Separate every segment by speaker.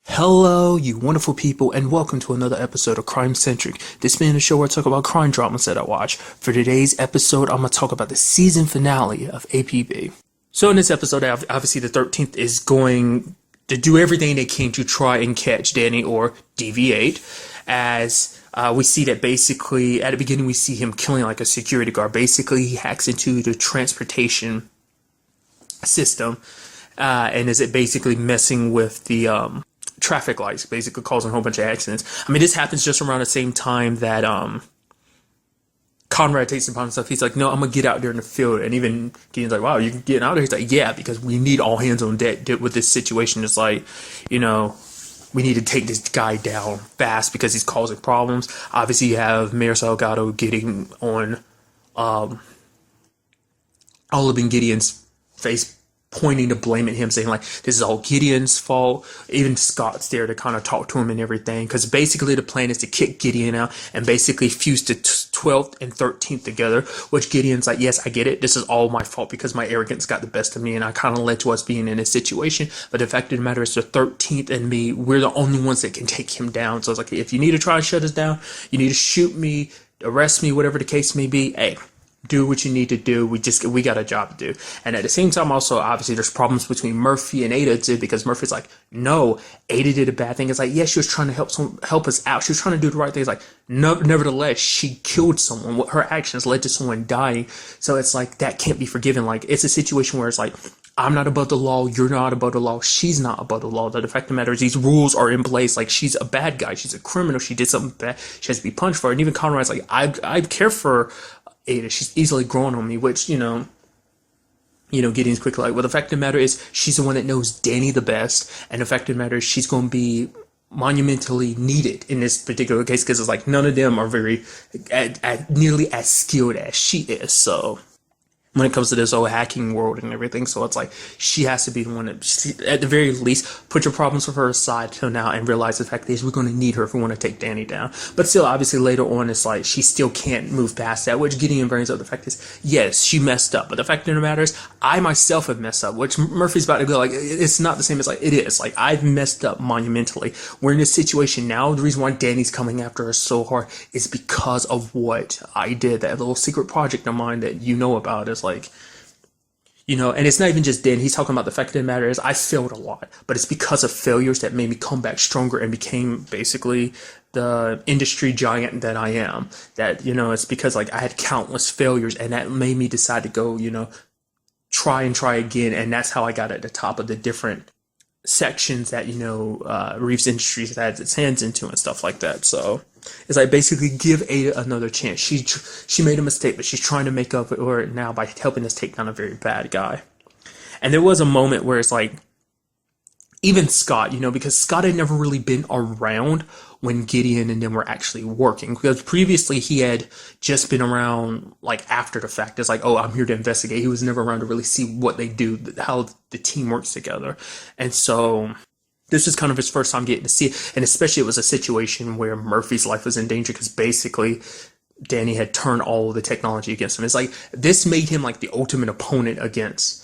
Speaker 1: Hello, you wonderful people, and welcome to another episode of Crime Centric. This being a show where I talk about crime dramas that I watch. For today's episode, I'm going to talk about the season finale of APB. So in this episode, obviously the 13th is going to do everything they can to try and catch Danny or deviate, as we see that basically, at the beginning, we see him killing like a security guard. Basically, he hacks into the transportation system, and is it basically messing with the traffic lights, basically causing a whole bunch of accidents. I mean, this happens just around the same time that Conrad takes it upon himself. He's like, no, I'm gonna get out there in the field. And even Gideon's like, wow, you're getting out there? He's like, yeah, because we need all hands on deck with this situation. It's like, we need to take this guy down fast because he's causing problems. Obviously, you have Mayor Salgado getting on Olive and Gideon's face, pointing to blame at him, saying like this is all Gideon's fault. Even Scott's there to kind of talk to him and everything, because basically the plan is to kick Gideon out and basically fuse the 12th and 13th together, which Gideon's like, yes, I get it, this is all my fault because my arrogance got the best of me and I kind of led to us being in this situation, but the fact of the matter is the 13th and me, we're the only ones that can take him down. So it's like, if you need to try and shut us down, you need to shoot me, arrest me, whatever the case may be, hey, do what you need to do. We got a job to do. And at the same time, also, obviously, there's problems between Murphy and Ada too, because Murphy's like, no, Ada did a bad thing. It's like, yes, she was trying to help us out. She was trying to do the right thing. It's like, no, nevertheless, she killed someone. Her actions led to someone dying. So it's like, that can't be forgiven. Like, it's a situation where it's like, I'm not above the law. You're not above the law. She's not above the law. The fact of the matter is these rules are in place. Like, she's a bad guy. She's a criminal. She did something bad. She has to be punished for it. And even Conrad's like, I care for Ada. She's easily growing on me, which, Gideon's quickly like, well, the fact of the matter is she's the one that knows Danny the best, and the fact of the matter is she's going to be monumentally needed in this particular case, because it's like none of them are very nearly as skilled as she is. So when it comes to this whole hacking world and everything, so it's like she has to be the one that, at the very least, put your problems with her aside till now and realize the fact is we're going to need her if we want to take Danny down. But still, obviously, later on, it's like she still can't move past that, which Gideon brings up. The fact is, yes, she messed up, but the fact of the matter is, I myself have messed up, which Murphy's about to go like, it's not the same as like, it is. Like, I've messed up monumentally. We're in this situation now. The reason why Danny's coming after us so hard is because of what I did, that little secret project of mine that you know about. Is like, and it's not even just Dan. He's talking about the fact of the matter is I failed a lot, but it's because of failures that made me come back stronger and became basically the industry giant that I am. That, it's because like I had countless failures, and that made me decide to go, try and try again. And that's how I got at the top of the different sections that, Reeves Industries has its hands into and stuff like that. So it's like basically give Ada another chance. She made a mistake, but she's trying to make up for it now by helping us take down a very bad guy. And there was a moment where it's like, even Scott, because Scott had never really been around when Gideon and them were actually working, because previously he had just been around like after the fact. It's like, oh, I'm here to investigate. He was never around to really see what they do, how the team works together. And so this is kind of his first time getting to see it. And especially it was a situation where Murphy's life was in danger because basically Danny had turned all of the technology against him. It's like, this made him like the ultimate opponent against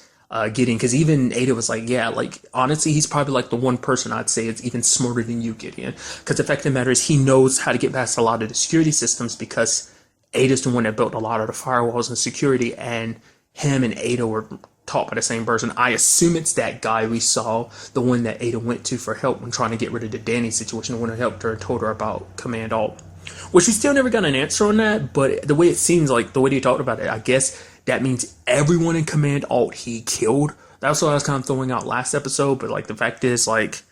Speaker 1: Gideon, because even Ada was like, yeah, like, honestly, he's probably like the one person I'd say is even smarter than you, Gideon. Because the fact of the matter is he knows how to get past a lot of the security systems, because Ada's the one that built a lot of the firewalls and security, and him and Ada were taught by the same person. I assume it's that guy we saw, the one that Ada went to for help when trying to get rid of the Danny situation, the one who helped her and told her about Command Alt. Which we still never got an answer on that, but the way it seems like, the way they talked about it, I guess that means everyone in Command Alt he killed. That's what I was kind of throwing out last episode, but like the fact is like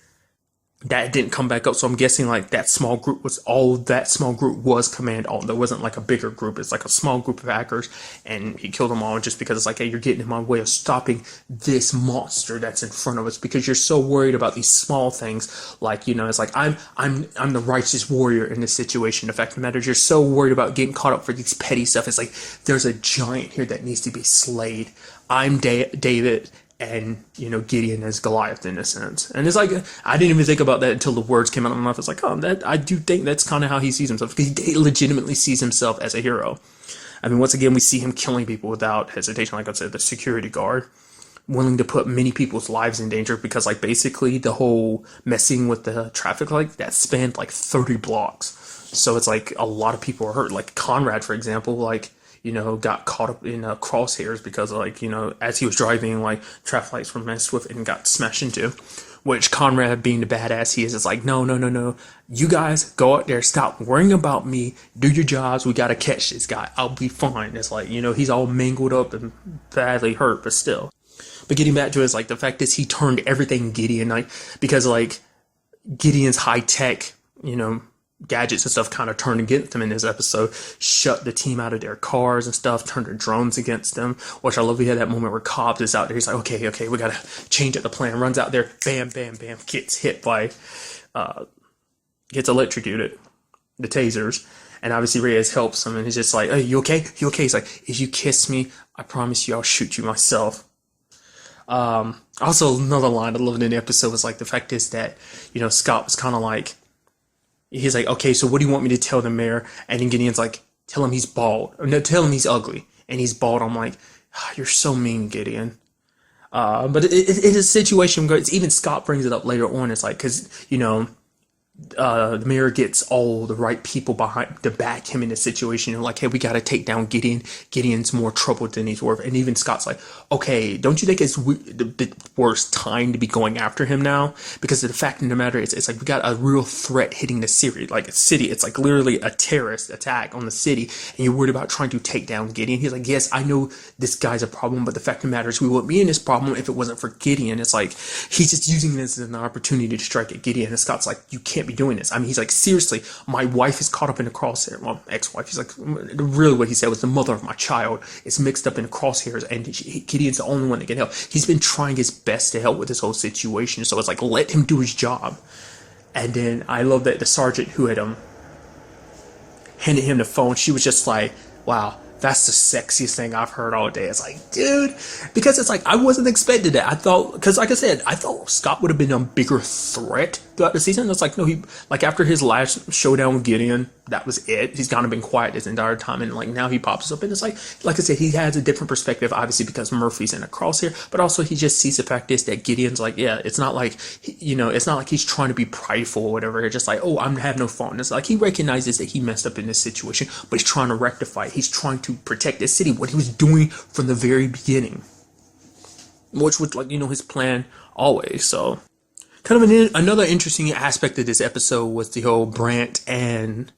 Speaker 1: that didn't come back up, so I'm guessing like that small group was Command Alt. There wasn't like a bigger group. It's like a small group of hackers, and he killed them all just because it's like, hey, you're getting in my way of stopping this monster that's in front of us, because you're so worried about these small things. Like, it's like I'm the righteous warrior in this situation. The fact of the matter is you're so worried about getting caught up for these petty stuff. It's like there's a giant here that needs to be slayed. I'm David, and Gideon is Goliath in a sense. And it's like, I didn't even think about that until the words came out of my mouth. It's like, oh, I do think that's kind of how he sees himself, because he legitimately sees himself as a hero. I mean, once again, we see him killing people without hesitation. Like I said, the security guard, willing to put many people's lives in danger because like basically the whole messing with the traffic light that spanned like 30 blocks. So it's like a lot of people are hurt. Like Conrad, for example, like, you know, got caught up in crosshairs because like, you know, as he was driving, like traffic lights were messed with and got smashed into. Which Conrad, being the badass he is like, no, no, no, no. You guys go out there, stop worrying about me, do your jobs, we gotta catch this guy. I'll be fine. It's like, you know, he's all mangled up and badly hurt, but still. But getting back to it, it's like the fact is he turned everything Gideon, like, because like Gideon's high tech, you know, gadgets and stuff kind of turned against him in this episode, shut the team out of their cars and stuff, turned their drones against them, which I love. We had that moment where Cobbs is out there, he's like, okay, we gotta change up the plan, runs out there, bam, bam, bam, gets hit by, gets electrocuted, the tasers, and obviously Reyes helps him, and he's just like, hey, you okay? You okay? He's like, if you kiss me, I promise you I'll shoot you myself. Also another line I loved in the episode was like, the fact is that, you know, Scott was kind of like, he's like, okay, so what do you want me to tell the mayor? And then Gideon's like, tell him he's bald. Or no, tell him he's ugly. And he's bald. I'm like, oh, you're so mean, Gideon. But it is a situation where it's, even Scott brings it up later on. It's like, because, you know, the mayor gets all the right people behind to back him in this situation. And like, hey, we got to take down Gideon. Gideon's more trouble than he's worth. And even Scott's like, okay, don't you think it's the worst time to be going after him now? Because the fact of the matter is, it's like we got a real threat hitting the city, like a city. It's like literally a terrorist attack on the city, and you're worried about trying to take down Gideon. He's like, yes, I know this guy's a problem, but the fact of the matter is, we wouldn't be in this problem if it wasn't for Gideon. It's like he's just using this as an opportunity to strike at Gideon. And Scott's like, you can't be doing this. I mean, he's like, seriously, my wife is caught up in the crosshair. Well, ex-wife. He's like, really, what he said was the mother of my child is mixed up in the crosshairs, and Gideon's the only one that can help. He's been trying his best to help with this whole situation, so it's like, let him do his job. And then I love that the sergeant who had handed him the phone, she was just like, wow, that's the sexiest thing I've heard all day. It's like, dude, because it's like, I wasn't expecting that. I thought, because like I said, I thought Scott would have been a bigger threat throughout the season. It's like, no, he, like after his last showdown with Gideon, that was it. He's kind of been quiet this entire time. And like now he pops up, and it's like I said, he has a different perspective, obviously, because Murphy's in a crosshair, but also he just sees the fact is that Gideon's like, yeah, it's not like, you know, it's not like he's trying to be prideful or whatever. It's just like, oh, I have no fault. And it's like, he recognizes that he messed up in this situation, but he's trying to rectify it. He's trying to protect the city, what he was doing from the very beginning, which was like, you know, his plan always. So kind of another interesting aspect of this episode was the whole Brent and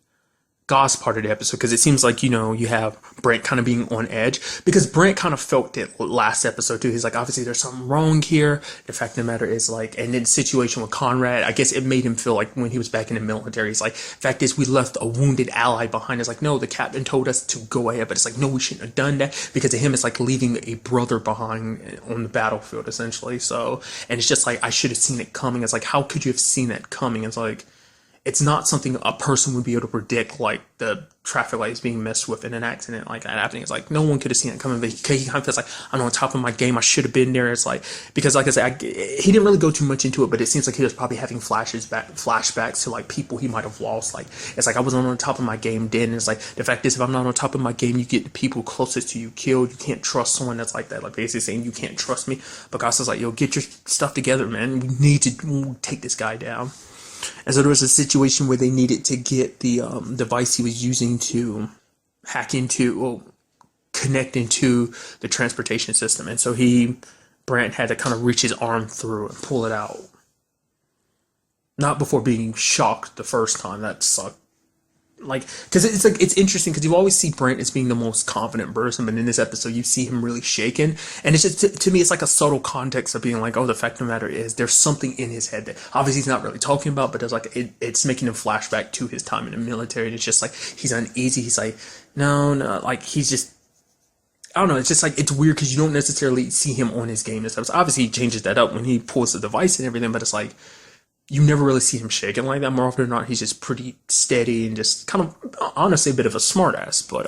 Speaker 1: Goss part of the episode, because it seems like, you know, you have Brent kind of being on edge, because Brent kind of felt it last episode too. He's like, obviously there's something wrong here. The fact of the matter is, like, and then the situation with Conrad, I guess it made him feel like when he was back in the military, he's like, fact is, we left a wounded ally behind. It's like, no, the captain told us to go ahead, but it's like, no, we shouldn't have done that, because to him it's like leaving a brother behind on the battlefield, essentially. So, and it's just like, I should have seen it coming. It's like, how could you have seen that coming? It's like, it's not something a person would be able to predict, like the traffic lights being messed with in an accident like that happening. It's like, no one could have seen it coming, but he kind of feels like, I'm on top of my game, I should have been there. It's like, because like I said, he didn't really go too much into it, but it seems like he was probably having flashbacks to like people he might have lost. Like, it's like, I wasn't on top of my game then. And it's like, the fact is, if I'm not on top of my game, you get the people closest to you killed. You can't trust someone that's like that, like basically saying, you can't trust me. Because it's like, yo, get your stuff together, man. We need to take this guy down. And so there was a situation where they needed to get the device he was using to hack into, well, connect into the transportation system. And so Brent had to kind of reach his arm through and pull it out. Not before being shocked the first time. That sucked. Like, because it's like, it's interesting because you always see Brent as being the most confident person, but in this episode you see him really shaken, and it's just, to me, it's like a subtle context of being like, oh, the fact of the matter is there's something in his head that obviously he's not really talking about, but there's like, it's making him flashback to his time in the military, and it's just like, he's uneasy, he's like, no, like, he's just, I don't know, it's just like, it's weird because you don't necessarily see him on his game and stuff. So obviously he changes that up when he pulls the device and everything, but it's like, you never really see him shaking like that. More often than not, he's just pretty steady and just kind of, honestly, a bit of a smartass. But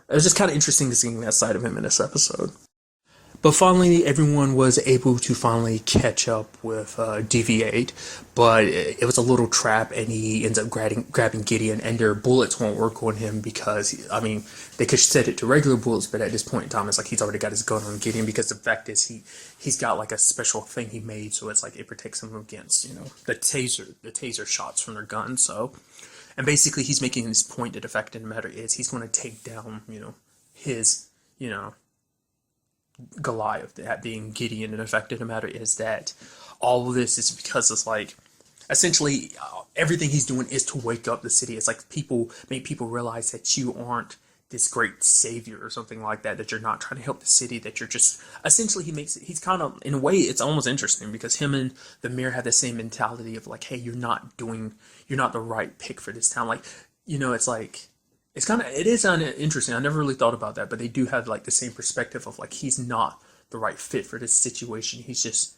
Speaker 1: it was just kind of interesting to see that side of him in this episode. But finally, everyone was able to finally catch up with DV8, but it was a little trap, and he ends up grabbing Gideon, and their bullets won't work on him because, I mean, they could set it to regular bullets, but at this point in time, it's like he's already got his gun on Gideon, because the fact is he's got like a special thing he made, so it's like it protects him against, the taser shots from their gun. So, and basically he's making this point that the fact of the matter is he's going to take down, his, Goliath, that being Gideon, and the fact of the matter is that all of this is because it's like, essentially, everything he's doing is to wake up the city. It's like make people realize that you aren't this great savior or something like that, that you're not trying to help the city, that you're just, essentially he's kind of, in a way, it's almost interesting, because him and the mayor have the same mentality of like, hey, you're not the right pick for this town. Like, it's like, it is kind of interesting. I never really thought about that, but they do have like the same perspective of like, he's not the right fit for this situation. He's just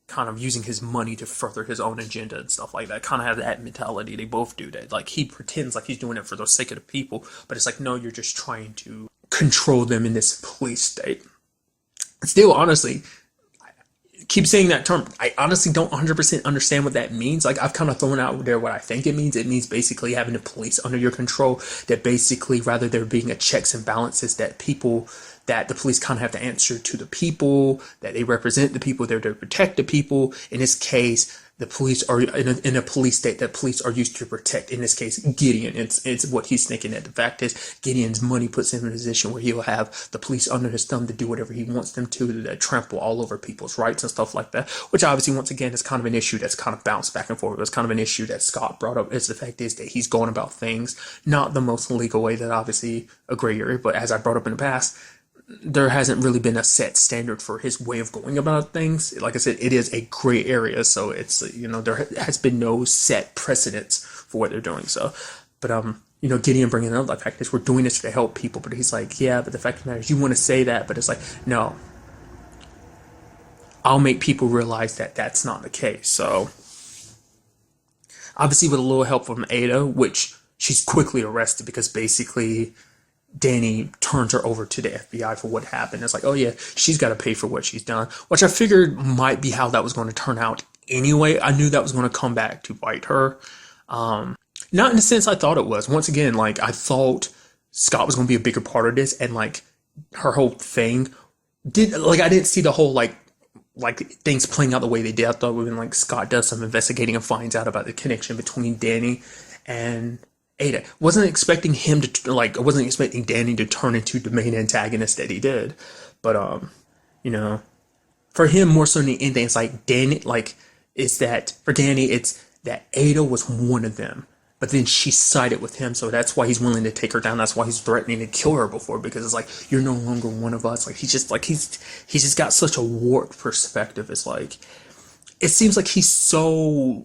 Speaker 1: kind of using his money to further his own agenda and stuff like that. Kind of have that mentality. They both do that. Like, he pretends like he's doing it for the sake of the people, but it's like, no, you're just trying to control them in this police state. Still, honestly, keep saying that term. I honestly don't 100% understand what that means. Like, I've kind of thrown out there what I think it means. It means basically having the police under your control, that basically, rather there being a checks and balances, that the police kind of have to answer to the people, that they represent the people, they're to protect the people. In this case, the police are in a police state that police are used to protect. In this case, Gideon. It's what he's thinking. That the fact is, Gideon's money puts him in a position where he'll have the police under his thumb to do whatever he wants them to trample all over people's rights and stuff like that. Which obviously, once again, is kind of an issue that's kind of bounced back and forth. It was kind of an issue that Scott brought up. Is the fact is that he's going about things not the most legal way. That obviously a gray area. But as I brought up in the past, there hasn't really been a set standard for his way of going about things. Like I said, it is a gray area, so it's, there has been no set precedence for what they're doing. So, but Gideon bringing up the fact is we're doing this to help people, but he's like, yeah, but the fact of the matter is, you want to say that, but it's like, no, I'll make people realize that that's not the case. So, obviously, with a little help from Ada, which she's quickly arrested because basically Danny turns her over to the FBI for what happened. It's like, oh yeah, she's got to pay for what she's done, which I figured might be how that was going to turn out anyway. I knew that was going to come back to bite her. Not in the sense I thought it was. Once again, like, I thought Scott was going to be a bigger part of this, and like her whole thing I didn't see the whole like things playing out the way they did. I thought when like Scott does some investigating and finds out about the connection between Danny and Ada. Wasn't expecting him to I wasn't expecting Danny to turn into the main antagonist that he did, but for him more so than anything, it's like Danny. It's that for Danny, it's that Ada was one of them, but then she sided with him, so that's why he's willing to take her down. That's why he's threatening to kill her before, because it's like, you're no longer one of us. Like, he's just got such a warped perspective. It's like, it seems like he's so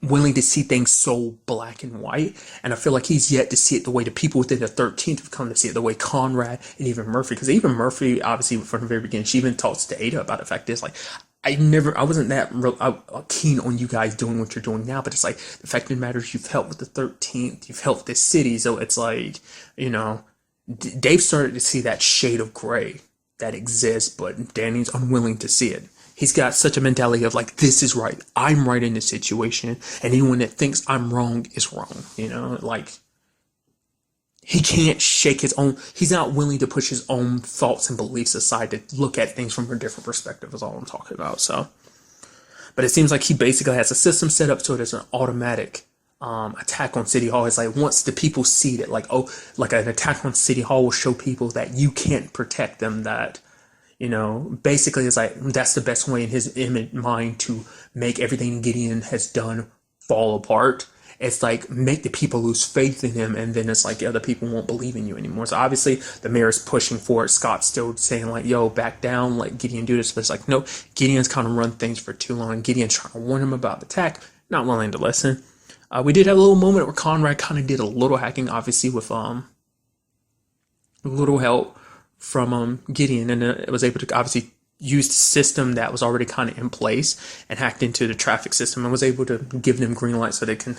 Speaker 1: willing to see things so black and white, and I feel like he's yet to see it the way the people within the 13th have come to see it, the way Conrad and even Murphy, because even Murphy, obviously from the very beginning, she even talks to Ada about the fact is like, I wasn't that keen on you guys doing what you're doing now, but it's like, the fact of the matter is, you've helped with the 13th, you've helped this city, so it's like, Dave started to see that shade of gray that exists, but Danny's unwilling to see it. He's got such a mentality of like, this is right. I'm right in this situation. And anyone that thinks I'm wrong is wrong. Like, he can't shake his own. He's not willing to push his own thoughts and beliefs aside to look at things from a different perspective is all I'm talking about. So, but it seems like he basically has a system set up so there's an automatic attack on City Hall. It's like, once the people see that, like an attack on City Hall will show people that you can't protect them, that, basically it's like, that's the best way in his mind to make everything Gideon has done fall apart. It's like, make the people lose faith in him, and then it's like other people won't believe in you anymore. So obviously the mayor's pushing for it. Scott's still saying like, yo, back down, let Gideon do this. But it's like, no, Gideon's kind of run things for too long. Gideon's trying to warn him about the attack, not willing to listen. We did have a little moment where Conrad kind of did a little hacking, obviously with a little help from Gideon, and it was able to obviously use the system that was already kind of in place and hacked into the traffic system, and was able to give them green light so they can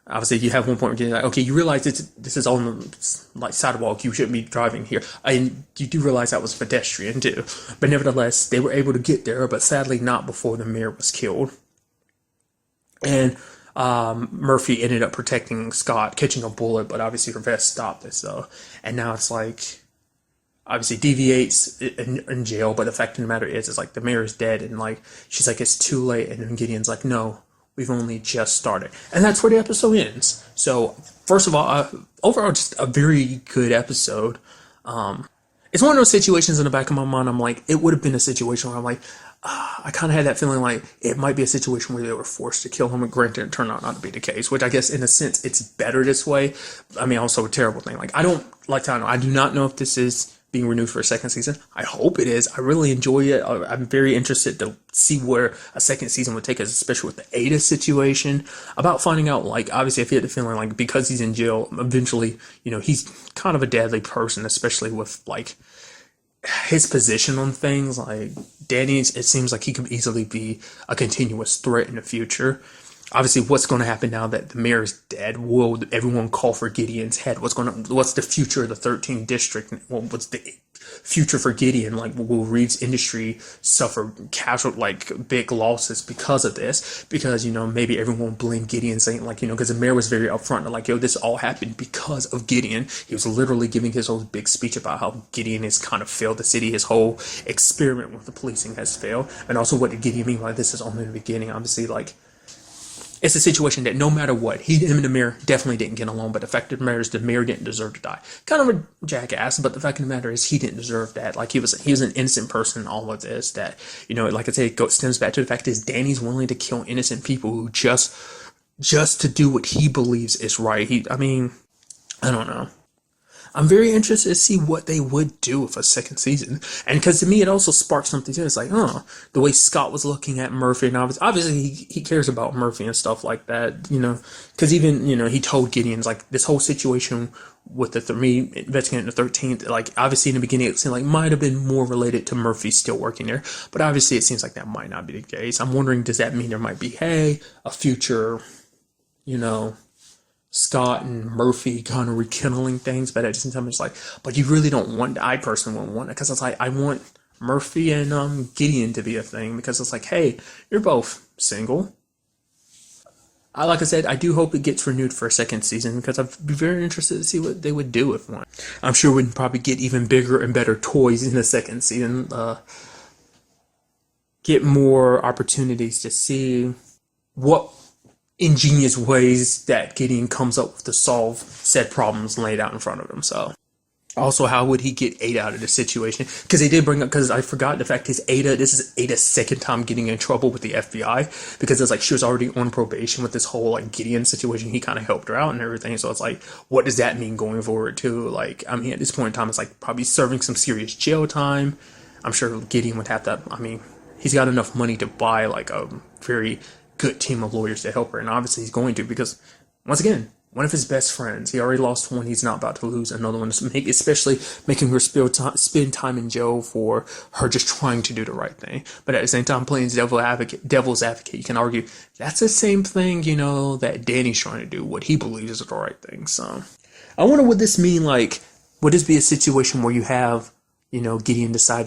Speaker 1: Obviously, you have one point where you're like, okay, you realize this is on the like sidewalk. You shouldn't be driving here, and you do realize that was pedestrian too. But nevertheless, they were able to get there, but sadly not before the mayor was killed. And Murphy ended up protecting Scott, catching a bullet, but obviously her vest stopped this though. And now it's like obviously deviates in jail, but the fact of the matter is like the mayor is dead, and like she's like it's too late, and then Gideon's like no. We've only just started. And that's where the episode ends. So, first of all, overall, just a very good episode. It's one of those situations in the back of my mind, I'm like, it would have been a situation where I'm like, I kind of had that feeling like it might be a situation where they were forced to kill him, and granted, it turned out not to be the case, which I guess in a sense, it's better this way. I mean, also a terrible thing. Like, I do not know if this is being renewed for a second season. I hope it is. I really enjoy it. I'm very interested to see where a second season would take us, especially with the Ada situation. About finding out, like, obviously, I feel the feeling like because he's in jail, eventually, he's kind of a deadly person, especially with like his position on things. Like Danny's, it seems like he could easily be a continuous threat in the future. Obviously, what's going to happen now that the mayor is dead? Will everyone call for Gideon's head? What's the future of the 13th district? What's the future for Gideon? Like, will Reed's industry suffer big losses because of this? Because, maybe everyone will blame Gideon, saying like, because the mayor was very upfront, like, this all happened because of Gideon. He was literally giving his whole big speech about how Gideon has kind of failed the city. His whole experiment with the policing has failed. And also, what did Gideon mean by this is only the beginning? Obviously, like, it's a situation that no matter what, him and the mayor definitely didn't get along, but the fact of the matter is the mayor didn't deserve to die. Kind of a jackass, but the fact of the matter is he didn't deserve that. Like, he was an innocent person in all of this that, like I say, it stems back to the fact is Danny's willing to kill innocent people who just to do what he believes is right. I don't know. I'm very interested to see what they would do with a second season. And because to me, it also sparked something too. It's like, the way Scott was looking at Murphy, and obviously he cares about Murphy and stuff like that, because even, he told Gideon's like this whole situation with me investigating the 13th, like obviously in the beginning, it seemed like might have been more related to Murphy still working there. But obviously it seems like that might not be the case. I'm wondering, does that mean there might be, a future, Scott and Murphy kind of rekindling things, but at the same time, it's like, but you really don't want, I personally wouldn't want it, because it's like, I want Murphy and Gideon to be a thing, because it's like, hey, you're both single. Like I said, I do hope it gets renewed for a second season, because I'd be very interested to see what they would do with one. I'm sure we'd probably get even bigger and better toys in the second season, get more opportunities to see what ingenious ways that Gideon comes up with to solve said problems laid out in front of him. So, also, how would he get Ada out of the situation? Because they did bring up, because I forgot the fact is this is Ada's second time getting in trouble with the FBI, because it's like she was already on probation with this whole like Gideon situation. He kind of helped her out and everything. So it's like, what does that mean going forward too? Like, at this point in time, it's like probably serving some serious jail time. I'm sure Gideon would have to, he's got enough money to buy like a very good team of lawyers to help her, and obviously he's going to, because once again, one of his best friends, he already lost one, he's not about to lose another one, especially making her spend time in jail for her just trying to do the right thing. But at the same time, playing devil's advocate, you can argue that's the same thing, that Danny's trying to do, what he believes is the right thing. So I wonder what this mean, like, would this be a situation where you have Gideon decide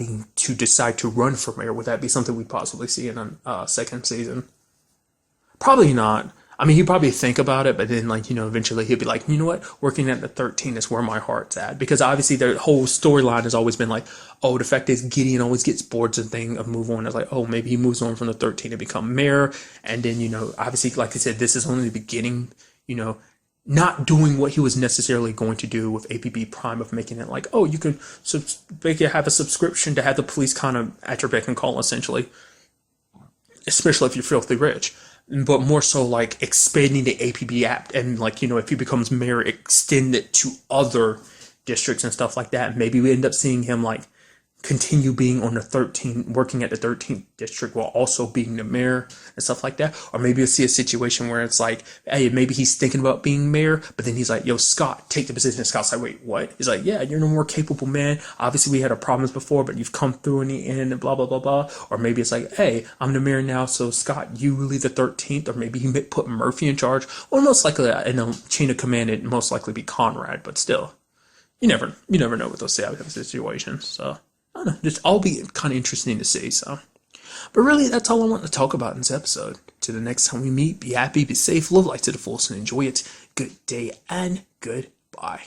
Speaker 1: to run for mayor? Would that be something we'd possibly see in a second season? Probably not. He'd probably think about it, but then, eventually he'd be like, you know what? Working at the 13 is where my heart's at. Because obviously their whole storyline has always been like, oh, the fact is Gideon always gets bored of move on. It's like, oh, maybe he moves on from the 13 to become mayor. And then, obviously, like I said, this is only the beginning, not doing what he was necessarily going to do with APB Prime, of making it like, oh, you could have a subscription to have the police kind of at your beck and call, essentially. Especially if you're filthy rich. But more so like expanding the APB app, and like, if he becomes mayor, extend it to other districts and stuff like that. Maybe we end up seeing him like continue being on the 13th, working at the 13th district while also being the mayor and stuff like that. Or maybe you'll see a situation where it's like, hey, maybe he's thinking about being mayor, but then he's like, yo, Scott, take the position. And Scott's like, wait, what? He's like, yeah, you're no more capable man. Obviously we had our problems before, but you've come through in the end and blah, blah, blah, blah. Or maybe it's like, hey, I'm the mayor now, so Scott, you lead the 13th. Or maybe he put Murphy in charge. Or most likely in a chain of command, it'd most likely be Conrad, but still. You never know with those type of situations. So I don't know, just all be kind of interesting to see. So, but really, that's all I want to talk about in this episode. To the next time we meet, be happy, be safe, live life to the fullest, and enjoy it. Good day and goodbye.